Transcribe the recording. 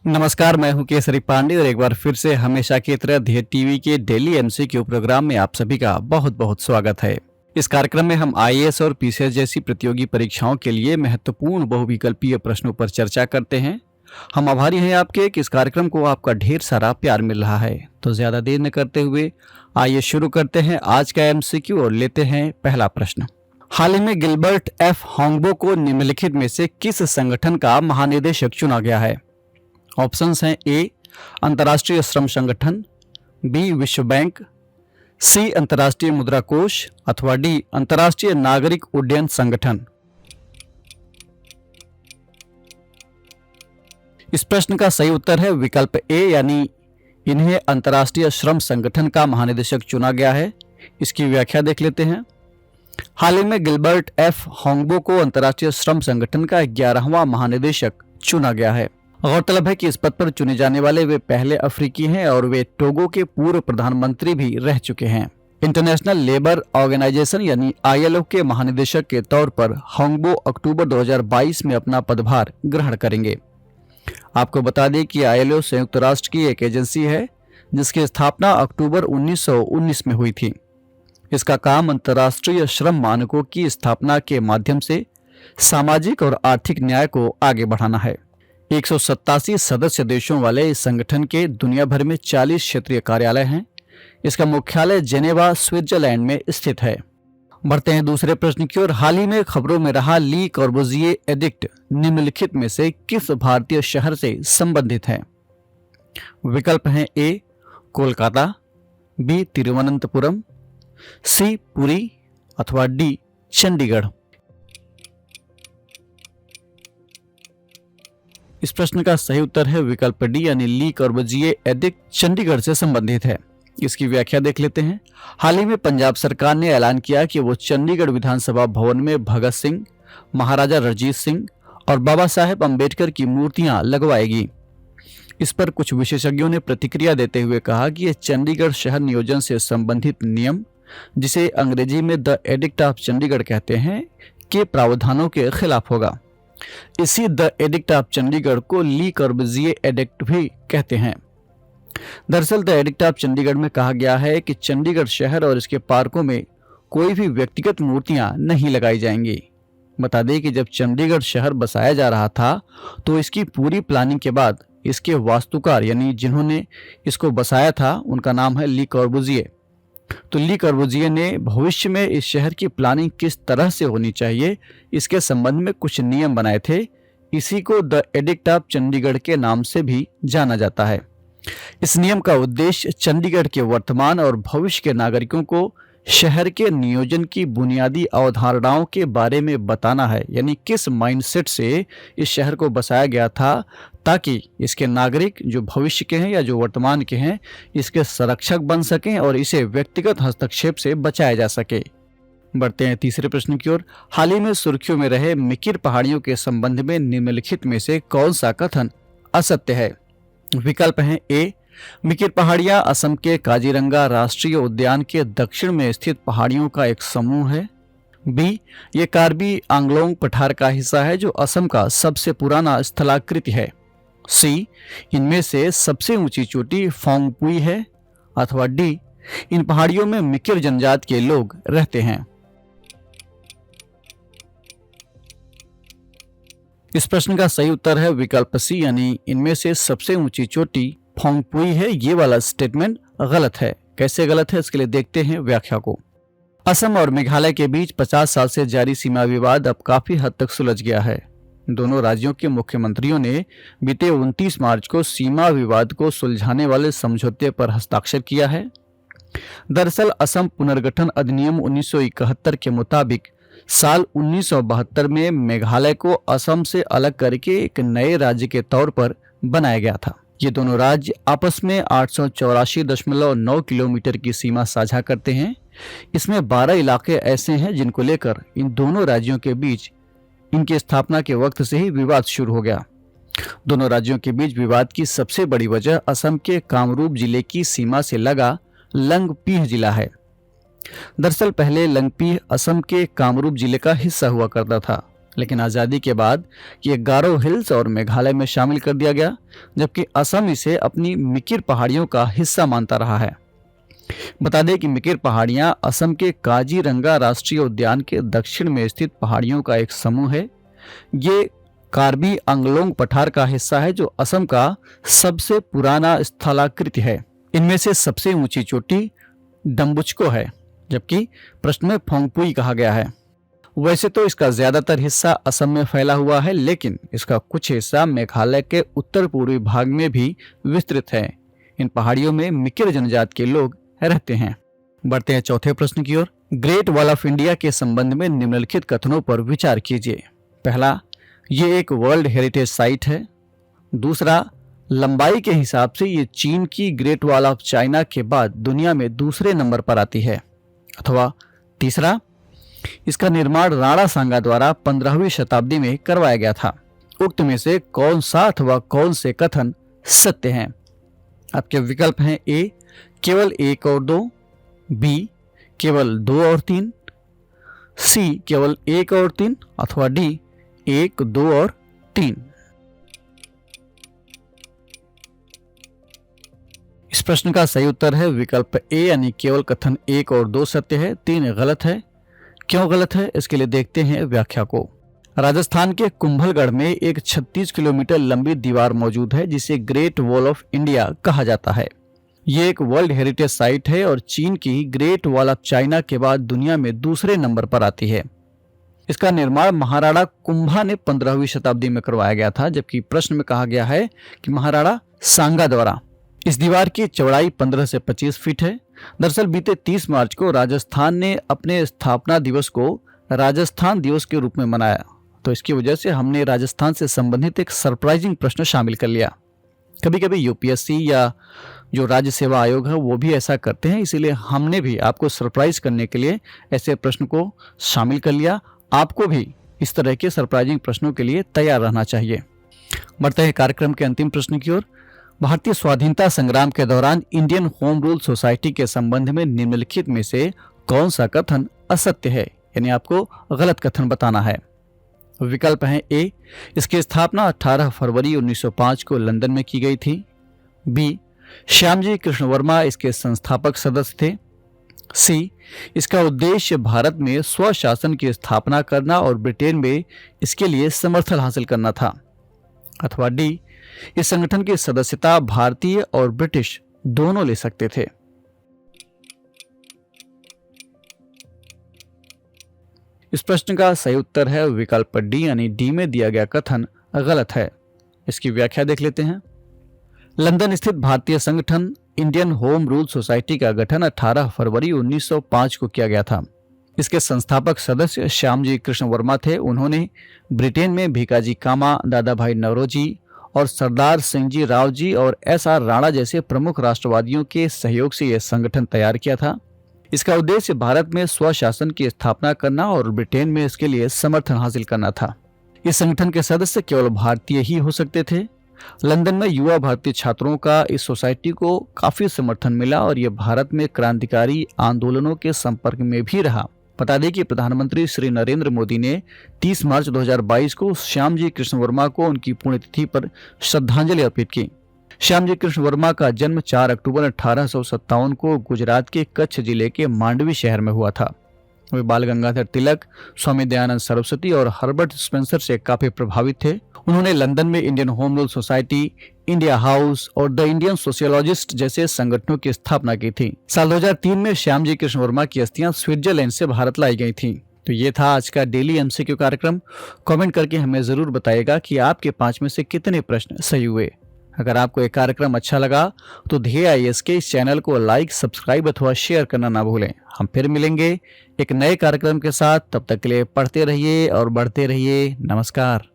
नमस्कार, मैं हूं केसरी पांडे और एक बार फिर से हमेशा की तरह धीर टीवी के डेली एमसीक्यू प्रोग्राम में आप सभी का बहुत बहुत स्वागत है। इस कार्यक्रम में हम आईएएस और पीसीएस जैसी प्रतियोगी परीक्षाओं के लिए महत्वपूर्ण बहुविकल्पीय प्रश्नों पर चर्चा करते हैं। हम आभारी हैं आपके कि इस कार्यक्रम को आपका ढेर सारा प्यार मिल रहा है। तो ज्यादा देर न करते हुए आइए शुरू करते हैं आज का एमसीक्यू और लेते हैं पहला प्रश्न। हाल ही में गिलबर्ट एफ होंगबो को निम्नलिखित में से किस संगठन का महानिदेशक चुना गया है? ऑप्शंस हैं ए अंतर्राष्ट्रीय श्रम संगठन, बी विश्व बैंक, सी अंतर्राष्ट्रीय मुद्रा कोष अथवा डी अंतर्राष्ट्रीय नागरिक उड्डयन संगठन। इस प्रश्न का सही उत्तर है विकल्प ए, यानी इन्हें अंतर्राष्ट्रीय श्रम संगठन का महानिदेशक चुना गया है। इसकी व्याख्या देख लेते हैं। हाल ही में गिलबर्ट एफ होंगबो को अंतर्राष्ट्रीय श्रम संगठन का 11वां महानिदेशक चुना गया है। गौरतलब है कि इस पद पर चुने जाने वाले वे पहले अफ्रीकी हैं और वे टोगो के पूर्व प्रधानमंत्री भी रह चुके हैं। इंटरनेशनल लेबर ऑर्गेनाइजेशन यानी आईएलओ के महानिदेशक के तौर पर होंगबो अक्टूबर 2022 में अपना पदभार ग्रहण करेंगे। आपको बता दें कि आईएलओ संयुक्त राष्ट्र की एक एजेंसी है जिसकी स्थापना अक्टूबर 1919 में हुई थी। इसका काम अंतर्राष्ट्रीय श्रम मानकों की स्थापना के माध्यम से सामाजिक और आर्थिक न्याय को आगे बढ़ाना है। 187 सदस्य देशों वाले इस संगठन के दुनिया भर में 40 क्षेत्रीय कार्यालय हैं। इसका मुख्यालय जेनेवा, स्विट्जरलैंड में स्थित है। बढ़ते हैं दूसरे प्रश्न की ओर। हाल ही में खबरों में रहा ली कॉर्बुज़िए एडिक्ट निम्नलिखित में से किस भारतीय शहर से संबंधित है? विकल्प हैं ए कोलकाता, बी तिरुवनंतपुरम, सी पुरी अथवा डी चंडीगढ़। इस प्रश्न का सही उत्तर है विकल्प डी, यानी ली कॉर्बुज़िए एडिक्ट चंडीगढ़ से संबंधित है। इसकी व्याख्या देख लेते हैं। हाल ही में पंजाब सरकार ने ऐलान किया कि वो चंडीगढ़ विधानसभा भवन में भगत सिंह, महाराजा रणजीत सिंह और बाबा साहेब अंबेडकर की मूर्तियां लगवाएगी। इस पर कुछ विशेषज्ञों ने प्रतिक्रिया देते हुए कहा कि यह चंडीगढ़ शहर नियोजन से संबंधित नियम, जिसे अंग्रेजी में द एडिक्ट ऑफ चंडीगढ़ कहते हैं, के प्रावधानों के खिलाफ होगा। इसी द एडिक्ट ऑफ चंडीगढ़ को ली कॉर्बुज़िए एडिक्ट भी कहते हैं। दरअसल द एडिक्ट ऑफ चंडीगढ़ में कहा गया है कि चंडीगढ़ शहर और इसके पार्कों में कोई भी व्यक्तिगत मूर्तियां नहीं लगाई जाएंगी। बता दें कि जब चंडीगढ़ शहर बसाया जा रहा था तो इसकी पूरी प्लानिंग के बाद इसके वास्तुकार यानी जिन्होंने इसको बसाया था उनका नाम है ली कॉर्बुज़िए। तो ली कॉर्बुज़िए ने भविष्य में इस शहर की प्लानिंग किस तरह से होनी चाहिए इसके संबंध में कुछ नियम बनाए थे। इसी को द एडिक्ट ऑफ चंडीगढ़ के नाम से भी जाना जाता है। इस नियम का उद्देश्य चंडीगढ़ के वर्तमान और भविष्य के नागरिकों को शहर के नियोजन की बुनियादी अवधारणाओं के बारे में बताना है, यानी किस माइंडसेट से इस शहर को बसाया गया था ताकि इसके नागरिक जो भविष्य के हैं या जो वर्तमान के हैं इसके संरक्षक बन सकें और इसे व्यक्तिगत हस्तक्षेप से बचाया जा सके। बढ़ते हैं तीसरे प्रश्न की ओर। हाल ही में सुर्खियों में रहे मिकिर पहाड़ियों के संबंध में निम्नलिखित में से कौन सा कथन असत्य है? विकल्प हैं ए मिकिर पहाड़ियां असम के काजीरंगा राष्ट्रीय उद्यान के दक्षिण में स्थित पहाड़ियों का एक समूह है, बी ये कार्बी आंगलोंग पठार का हिस्सा है जो असम का सबसे पुराना स्थलाकृति है, सी इनमें से सबसे ऊंची चोटी फोंगपुई है अथवा डी इन पहाड़ियों में मिकिर जनजाति के लोग रहते हैं। इस प्रश्न का सही उत्तर है विकल्प सी, यानी इनमें से सबसे ऊंची चोटी फोंगपुई है। ये वाला स्टेटमेंट गलत है। कैसे गलत है इसके लिए देखते हैं व्याख्या को। असम और मेघालय के बीच 50 साल से जारी सीमा विवाद अब काफी हद तक सुलझ गया है। दोनों राज्यों के मुख्यमंत्रियों ने बीते 29 मार्च को सीमा विवाद को सुलझाने वाले समझौते पर हस्ताक्षर किया है। दरअसल असम पुनर्गठन अधिनियम 1971 के मुताबिक साल 1972 में मेघालय को असम से अलग करके एक नए राज्य के तौर पर बनाया गया था। ये दोनों राज्य आपस में 884.9 किलोमीटर की सीमा साझा करते हैं। इसमें 12 इलाके ऐसे हैं जिनको लेकर इन दोनों राज्यों के बीच इनकी स्थापना के वक्त से ही विवाद शुरू हो गया। दोनों राज्यों के बीच विवाद की सबसे बड़ी वजह असम के कामरूप जिले की सीमा से लगा लंगपीह जिला है। दरअसल पहले लंगपीह असम के कामरूप जिले का हिस्सा हुआ करता था, लेकिन आज़ादी के बाद ये गारो हिल्स और मेघालय में शामिल कर दिया गया, जबकि असम इसे अपनी मिकिर पहाड़ियों का हिस्सा मानता रहा है। बता दें कि मिकिर पहाड़ियां असम के काजीरंगा राष्ट्रीय उद्यान के दक्षिण में स्थित पहाड़ियों का एक समूह है। ये कार्बी आंगलोंग पठार का हिस्सा है, जो असम का सबसे पुराना स्थलाकृति है। इनमें से सबसे ऊंची चोटी डम्बुचको है, जबकि प्रश्न में फोंगपुई कहा गया है। वैसे तो इसका ज्यादातर हिस्सा असम में फैला हुआ है, लेकिन इसका कुछ हिस्सा मेघालय के उत्तर पूर्वी भाग में भी विस्तृत है। इन पहाड़ियों में मिकिर जनजाति के लोग रहते हैं। बढ़ते हैं चौथे प्रश्न की ओर। ग्रेट वॉल ऑफ इंडिया के संबंध में निम्नलिखित कथनों पर विचार कीजिए। पहला, ये एक वर्ल्ड हेरिटेज साइट है। दूसरा, लंबाई के हिसाब से ये चीन की ग्रेट वॉल ऑफ चाइना के बाद दुनिया में दूसरे नंबर पर आती है। अथवा तीसरा, इसका निर्माण राणा सांगा द्वारा 15वीं शताब्दी में करवाया गया था। उक्त में से कौन सा अथवा कौन से कथन सत्य हैं? आपके विकल्प हैं: ए केवल 1 और 2, बी केवल 2 और 3, सी केवल 1 और 3, अथवा डी 1, 2 और 3। इस प्रश्न का सही उत्तर है विकल्प ए, यानी केवल कथन 1 और 2 सत्य है, 3 गलत है। क्यों गलत है, इसके लिए देखते हैं व्याख्या को। राजस्थान के कुंभलगढ़ में एक 36 किलोमीटर लंबी दीवार मौजूद है, जिसे ग्रेट वॉल ऑफ इंडिया कहा जाता है। ये एक वर्ल्ड हेरिटेज साइट है और चीन की ग्रेट वॉल ऑफ चाइना के बाद दुनिया में दूसरे नंबर पर आती है। इसका निर्माण महाराणा कुंभा ने 15वीं शताब्दी में करवाया गया था, जबकि प्रश्न में कहा गया है कि महाराणा सांगा द्वारा। इस दीवार की चौड़ाई 15 से 25 फीट है। दरअसल बीते 30 मार्च को राजस्थान ने अपने स्थापना दिवस को राजस्थान दिवस के रूप में मनाया, तो इसकी वजह से हमने राजस्थान से संबंधित एक सरप्राइजिंग प्रश्न शामिल कर लिया। कभी कभी यूपीएससी या जो राज्य सेवा आयोग है वो भी ऐसा करते हैं, इसीलिए हमने भी आपको सरप्राइज करने के लिए ऐसे प्रश्न को शामिल कर लिया। आपको भी इस तरह के सरप्राइजिंग प्रश्नों के लिए तैयार रहना चाहिए। बढ़ते हैं कार्यक्रम के अंतिम प्रश्न की ओर। भारतीय स्वाधीनता संग्राम के दौरान इंडियन होम रूल सोसाइटी के संबंध में निम्नलिखित में से कौन सा कथन असत्य है, यानी आपको गलत कथन बताना है। विकल्प हैं: ए इसकी स्थापना 18 फरवरी 1905 को लंदन में की गई थी। बी श्यामजी कृष्ण वर्मा इसके संस्थापक सदस्य थे। सी इसका उद्देश्य भारत में स्वशासन की स्थापना करना और ब्रिटेन में इसके लिए समर्थन हासिल करना था। अथवा डी इस संगठन की सदस्यता भारतीय और ब्रिटिश दोनों ले सकते थे। इस प्रश्न का सही उत्तर है विकल्प डी, यानी डी में दिया गया कथन गलत है। इसकी व्याख्या देख लेते हैं। लंदन स्थित भारतीय संगठन इंडियन होम रूल सोसाइटी का गठन 18 फरवरी 1905 को किया गया था। इसके संस्थापक सदस्य श्यामजी कृष्ण वर्मा थे। उन्होंने ब्रिटेन में भीकाजी कामा, दादा भाई नौरोजी और सरदार सिंह जी राव जी और एस.आर. राणा जैसे प्रमुख राष्ट्रवादियों के सहयोग से यह संगठन तैयार किया था। इसका उद्देश्य भारत में स्वशासन की स्थापना करना और ब्रिटेन में इसके लिए समर्थन हासिल करना था। इस संगठन के सदस्य केवल भारतीय ही हो सकते थे। लंदन में युवा भारतीय छात्रों का इस सोसाइटी को काफी समर्थन मिला और यह भारत में क्रांतिकारी आंदोलनों के संपर्क में भी रहा। बता दें कि प्रधानमंत्री श्री नरेंद्र मोदी ने 30 मार्च 2022 को श्यामजी कृष्ण वर्मा को उनकी पुण्यतिथि पर श्रद्धांजलि अर्पित की। श्यामजी कृष्ण वर्मा का जन्म 4 अक्टूबर 1857 को गुजरात के कच्छ जिले के मांडवी शहर में हुआ था। वे बाल गंगाधर तिलक, स्वामी दयानंद सरस्वती और हर्बर्ट स्पेंसर से काफी प्रभावित थे। उन्होंने लंदन में Indian home rule society, India house और द इंडियन सोशियोलॉजिस्ट जैसे संगठनों की स्थापना की थी। साल 2003 में श्यामजी कृष्ण वर्मा की अस्थियां स्विट्जरलैंड से भारत लाई गई थी। तो ये था आज का डेली एमसीक्यू कार्यक्रम। कमेंट करके हमें जरूर बताइएगा कि आपके 5 में से कितने प्रश्न सही हुए। अगर आपको ये कार्यक्रम अच्छा लगा तो ध्येय आईएएस के इस चैनल को लाइक, सब्सक्राइब अथवा शेयर करना ना भूलें। हम फिर मिलेंगे एक नए कार्यक्रम के साथ। तब तक के लिए पढ़ते रहिए और बढ़ते रहिए। नमस्कार।